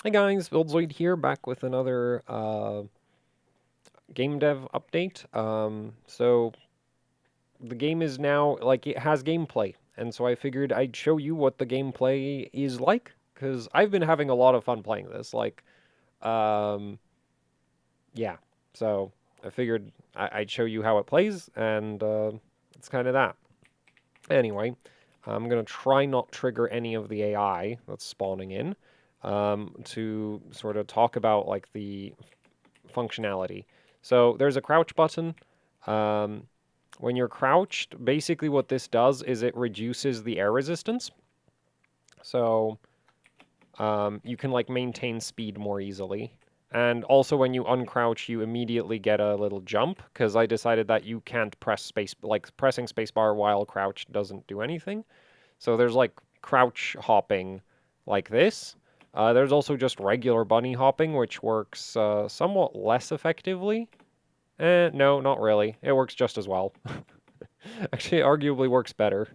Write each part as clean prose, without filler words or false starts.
Hey guys, Buildzoid here, back with another game dev update. So the game is now, like, it has gameplay, and so I figured I'd show you what the gameplay is like, because I've been having a lot of fun playing this. Um, yeah, so I figured I'd show you how it plays, and it's kind of that. Anyway, I'm gonna try not trigger any of the AI that's spawning in, to sort of talk about like the functionality. So there's a crouch button. Um, when you're crouched, basically what this does is it reduces the air resistance. So you can like maintain speed more easily. And also when you uncrouch, you immediately get a little jump because I decided that you can't press space, like pressing spacebar while crouched doesn't do anything. So there's like crouch hopping like this. There's also just regular bunny hopping, which works somewhat less effectively. No, not really. It works just as well. Actually, it arguably works better.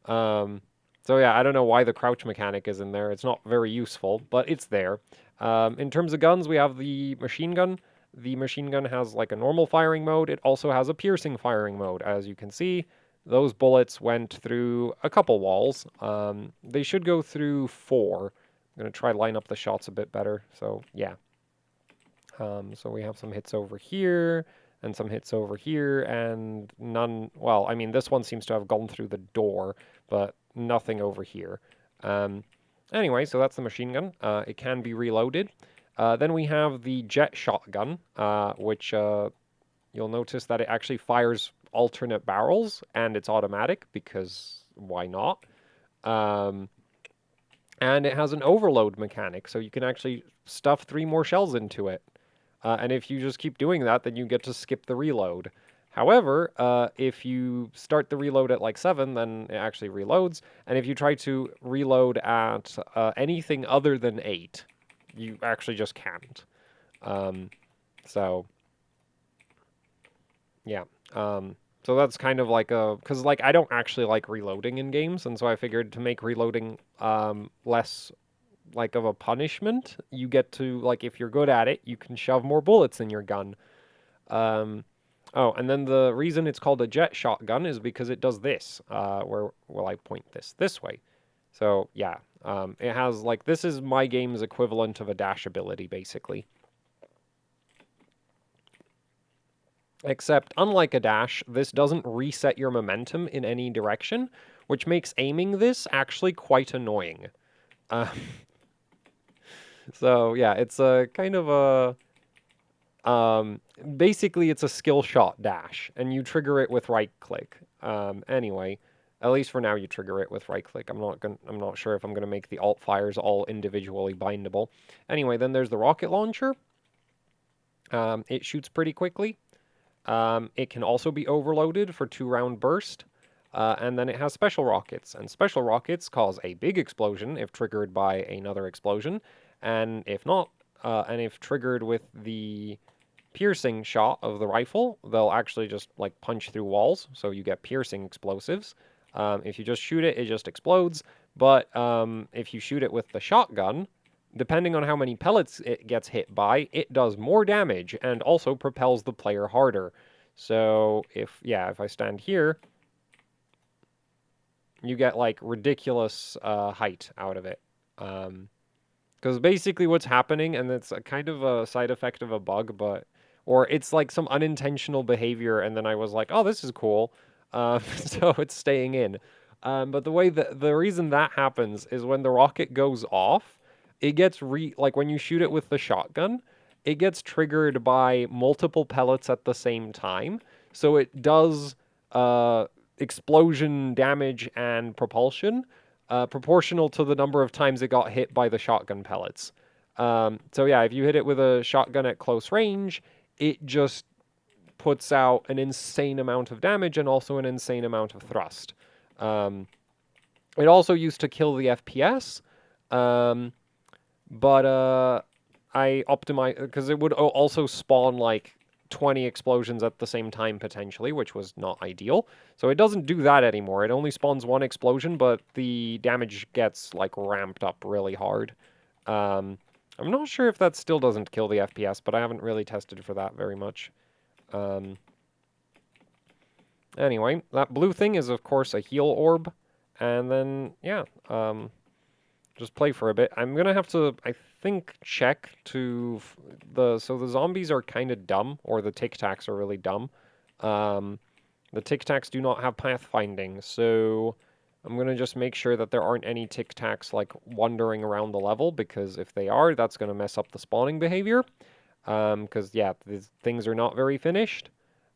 Um, so yeah, I don't know why the crouch mechanic is in there. It's not very useful, but it's there. In terms of guns, we have the machine gun. The machine gun has like a normal firing mode. It also has a piercing firing mode. As you can see, those bullets went through a couple walls. They should go through four. I'm going to try line up the shots a bit better. So yeah. So we have some hits over here and some hits over here and none. Well, I mean, this one seems to have gone through the door, but nothing over here. Um, anyway, so that's the machine gun. It can be reloaded. Then we have the jet shotgun, which you'll notice that it actually fires alternate barrels and it's automatic because why not? Um, and it has an overload mechanic, so you can actually stuff 3 more shells into it. And if you just keep doing that, then you get to skip the reload. However, if you start the reload at like 7, then it actually reloads. And if you try to reload at anything other than 8, you actually just can't. Um, so, yeah. So that's kind of like a... Because, like, I don't actually like reloading in games, and so I figured to make reloading less like of a punishment, you get to, like, if you're good at it, you can shove more bullets in your gun. Um, oh, and then the reason it's called a jet shotgun is because it does this. Where will I point this way? So yeah, it has like this is my game's equivalent of a dash ability, basically. Except, unlike a dash, this doesn't reset your momentum in any direction, which makes aiming this actually quite annoying. Uh, so yeah, it's a kind of a basically, it's a skill shot dash, and you trigger it with right click. Anyway, at least for now, you trigger it with right click. I'm not sure if I'm gonna make the alt fires all individually bindable. Anyway, then there's the rocket launcher. It shoots pretty quickly. It can also be overloaded for 2-round burst. And then it has special rockets, and special rockets cause a big explosion if triggered by another explosion, and if not, and if triggered with the piercing shot of the rifle, they'll actually just like punch through walls, so you get piercing explosives. If you just shoot it, it just explodes. But if you shoot it with the shotgun, depending on how many pellets it gets hit by, it does more damage and also propels the player harder. So if I stand here, you get like ridiculous height out of it. Because basically what's happening, and it's a kind of a side effect of a bug, or it's like some unintentional behavior, and then I was like, oh, this is cool. So it's staying in. But the reason that happens is when the rocket goes off, it gets like when you shoot it with the shotgun, it gets triggered by multiple pellets at the same time. So it does uh, explosion damage and propulsion proportional to the number of times it got hit by the shotgun pellets. So yeah, if you hit it with a shotgun at close range, it just puts out an insane amount of damage and also an insane amount of thrust. Um, it also used to kill the FPS, um, but I optimized because it would also spawn like 20 explosions at the same time potentially, which was not ideal. So it doesn't do that anymore. It only spawns one explosion, but the damage gets like ramped up really hard. I'm not sure if that still doesn't kill the FPS, but I haven't really tested for that very much. Anyway, that blue thing is, of course, a heal orb. And then, yeah, just play for a bit. I'm gonna have to, I think, check to so the zombies are kind of dumb, or the Tic Tacs are really dumb. The Tic Tacs do not have pathfinding, so I'm gonna just make sure that there aren't any Tic Tacs like wandering around the level, because if they are, that's gonna mess up the spawning behavior. Because yeah, these things are not very finished.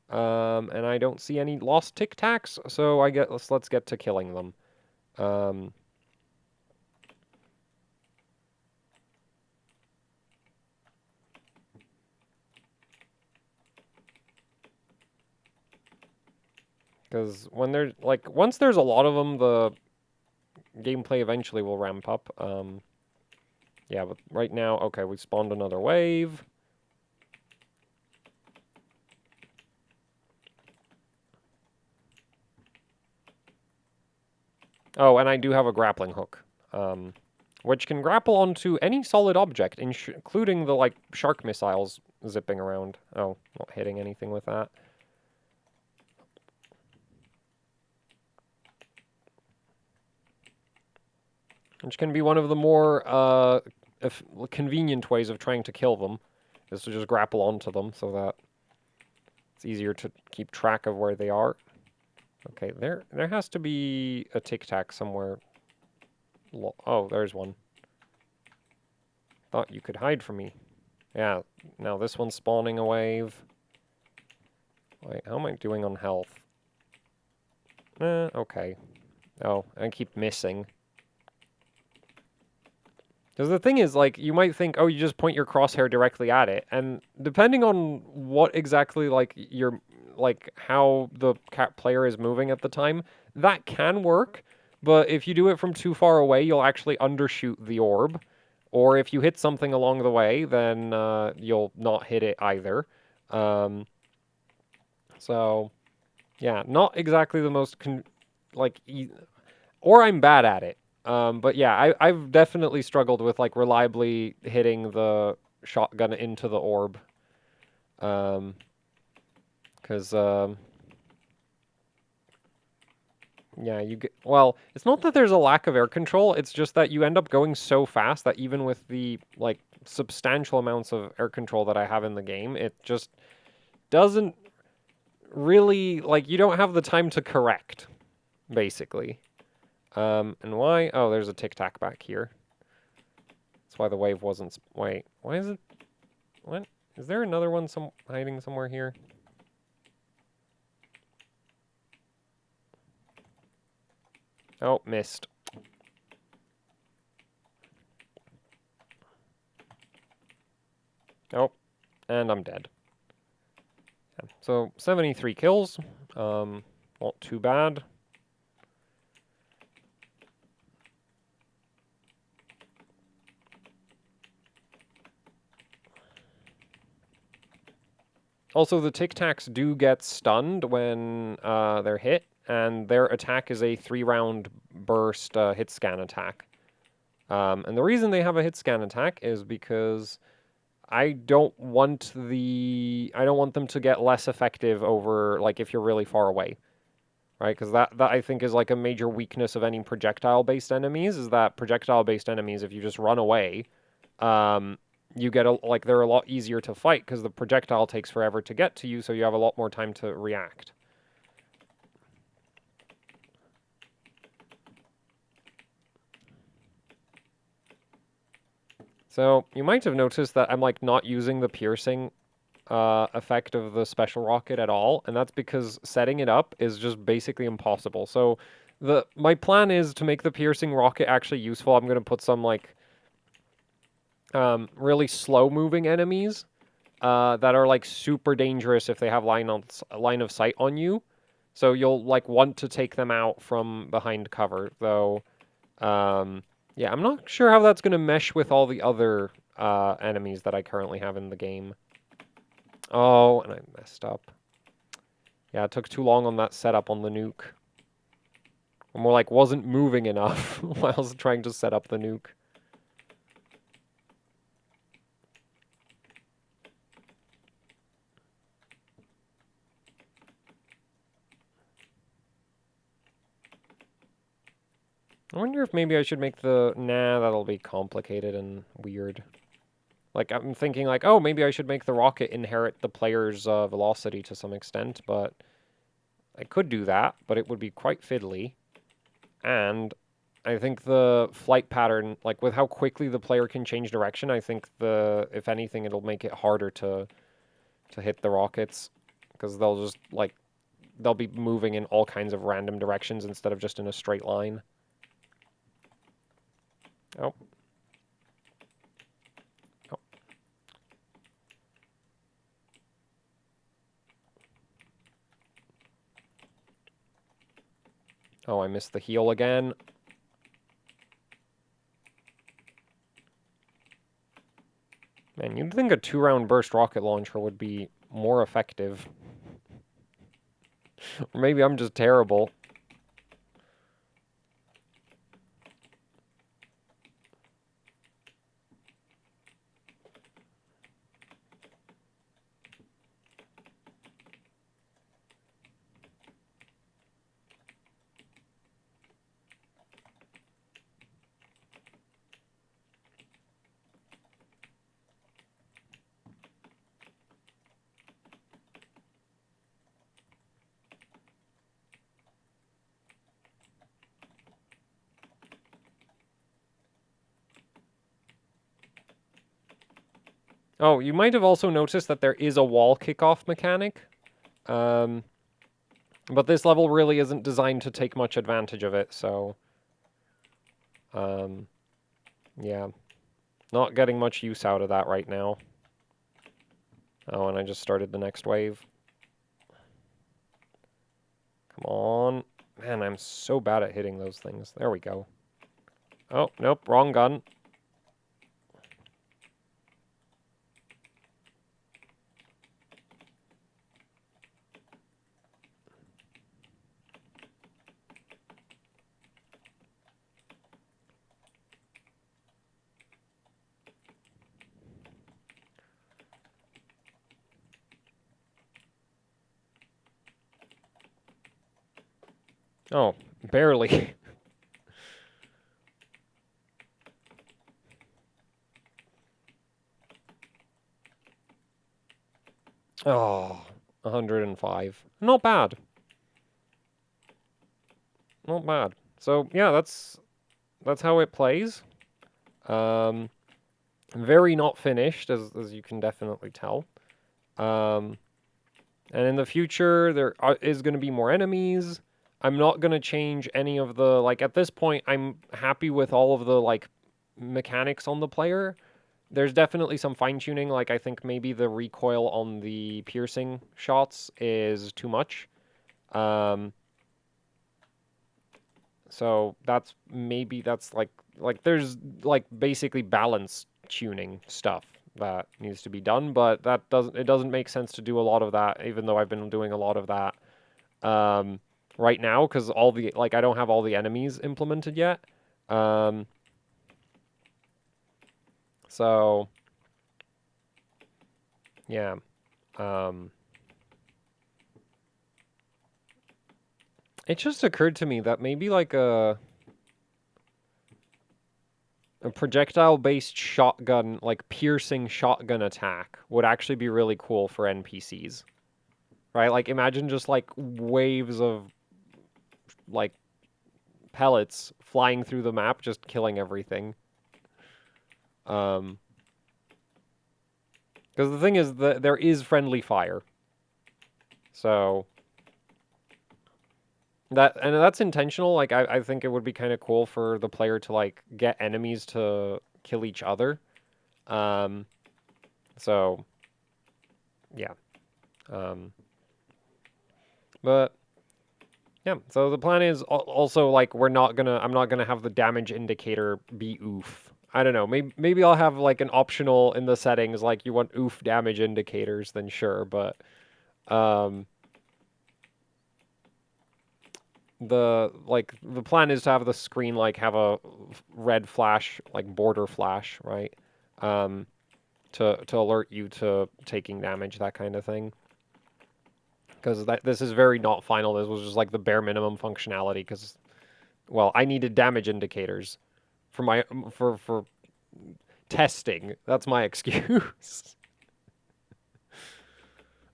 And I don't see any lost Tic Tacs, so I guess let's get to killing them. Because when there's like once there's a lot of them, the gameplay eventually will ramp up. Yeah, but right now, okay, we spawned another wave. Oh, and I do have a grappling hook, which can grapple onto any solid object, including the like shark missiles zipping around. Oh, not hitting anything with that. Which can be one of the more convenient ways of trying to kill them, is to just grapple onto them so that it's easier to keep track of where they are. Okay, there has to be a Tic Tac somewhere. Oh, there's one. Thought you could hide from me. Yeah, now this one's spawning a wave. Wait, how am I doing on health? Okay. Oh, I keep missing. Because the thing is, like, you might think, oh, you just point your crosshair directly at it, and depending on what exactly, like, how the player is moving at the time, that can work, but if you do it from too far away, you'll actually undershoot the orb, or if you hit something along the way, then you'll not hit it either. So, yeah, not exactly the most, or I'm bad at it. But yeah, I've definitely struggled with like reliably hitting the shotgun into the orb. Because yeah, well, it's not that there's a lack of air control, it's just that you end up going so fast that even with the like substantial amounts of air control that I have in the game, it just doesn't really, like, you don't have the time to correct, basically. And why? Oh, there's a Tic Tac back here. That's why the wave wasn't... Wait, why is it... What? Is there another one hiding somewhere here? Oh, missed. Oh, and I'm dead. Yeah. So, 73 kills. Not too bad. Also, the Tic Tacs do get stunned when they're hit, and their attack is a 3-round burst hit scan attack. And the reason they have a hit scan attack is because I don't want them to get less effective over, like, if you're really far away. Right? Because that I think is like a major weakness of any projectile-based enemies, is that projectile-based enemies, if you just run away, you get they're a lot easier to fight because the projectile takes forever to get to you, so you have a lot more time to react. So you might have noticed that I'm like not using the piercing effect of the special rocket at all, and that's because setting it up is just basically impossible. So my plan is to make the piercing rocket actually useful. I'm going to put some like really slow moving enemies that are like super dangerous if they have line of sight on you. So you'll like want to take them out from behind cover, though. Yeah, I'm not sure how that's going to mesh with all the other enemies that I currently have in the game. Oh, and I messed up. Yeah, it took too long on that setup on the nuke. Or more like wasn't moving enough while I was trying to set up the nuke. I wonder if maybe I should make the... Nah, that'll be complicated and weird. Like, I'm thinking like, oh, maybe I should make the rocket inherit the player's velocity to some extent, but I could do that, but it would be quite fiddly. And I think the flight pattern, like with how quickly the player can change direction, I think if anything, it'll make it harder to hit the rockets, because they'll just like they'll be moving in all kinds of random directions instead of just in a straight line. Oh. Oh. Oh, I missed the heal again. Man, you'd think a 2-round burst rocket launcher would be more effective. Or maybe I'm just terrible. Oh, you might have also noticed that there is a wall kickoff mechanic. But this level really isn't designed to take much advantage of it, so... yeah. Not getting much use out of that right now. Oh, and I just started the next wave. Come on. Man, I'm so bad at hitting those things. There we go. Oh, nope, wrong gun. Oh, barely. Oh, 105. Not bad. Not bad. So, yeah, that's how it plays. Very not finished, as you can definitely tell. And in the future, there is going to be more enemies. I'm not going to change any of the, like, at this point, I'm happy with all of the, like, mechanics on the player. There's definitely some fine-tuning, like, I think maybe the recoil on the piercing shots is too much. So that's like there's like basically balance tuning stuff that needs to be done, but it doesn't make sense to do a lot of that, even though I've been doing a lot of that right now, because all the like I don't have all the enemies implemented yet. So yeah. It just occurred to me that maybe like a projectile-based shotgun, like piercing shotgun attack would actually be really cool for NPCs. Right? Like imagine just like waves of like pellets flying through the map, just killing everything. Because the thing is that there is friendly fire. So that's intentional. Like I think it would be kind of cool for the player to like get enemies to kill each other. So yeah. But yeah, so the plan is also like I'm not gonna have the damage indicator be oof. I don't know. Maybe I'll have like an optional in the settings, like you want oof damage indicators, then sure. But um, the plan is to have the screen like have a red flash, like border flash, right? Um, to alert you to taking damage, that kind of thing. Because this is very not final. This was just like the bare minimum functionality. Because Well, I needed damage indicators for my for testing. That's my excuse.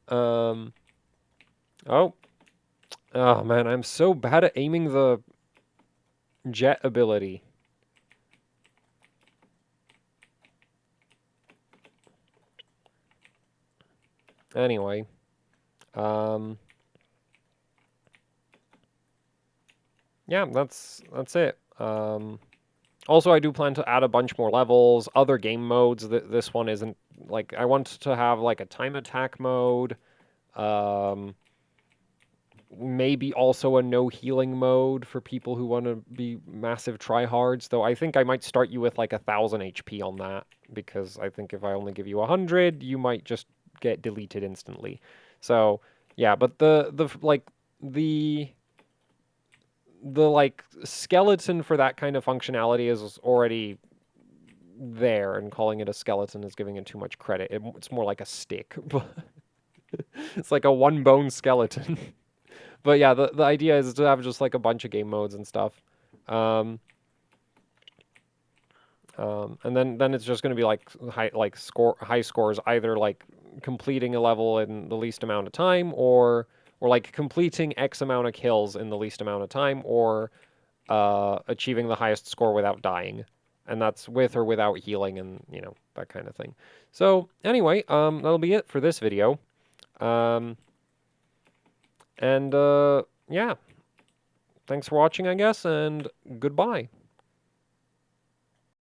um. Oh. Oh man, I'm so bad at aiming the jet ability. Anyway, um, yeah, that's it. Also, I do plan to add a bunch more levels, other game modes. This one isn't like I want to have like a time attack mode. Um, maybe also a no healing mode for people who want to be massive tryhards. Though I think I might start you with like 1,000 HP on that because I think if I only give you 100, you might just get deleted instantly. So yeah, but the the like skeleton for that kind of functionality is already there, and calling it a skeleton is giving it too much credit. It's more like a stick. It's like a one bone skeleton. But yeah, the idea is to have just like a bunch of game modes and stuff. Um, and then it's just going to be like high scores, either like completing a level in the least amount of time, or like completing X amount of kills in the least amount of time, or achieving the highest score without dying. And that's with or without healing and, that kind of thing. So anyway, that'll be it for this video. Um, and yeah, thanks for watching, I guess, and goodbye.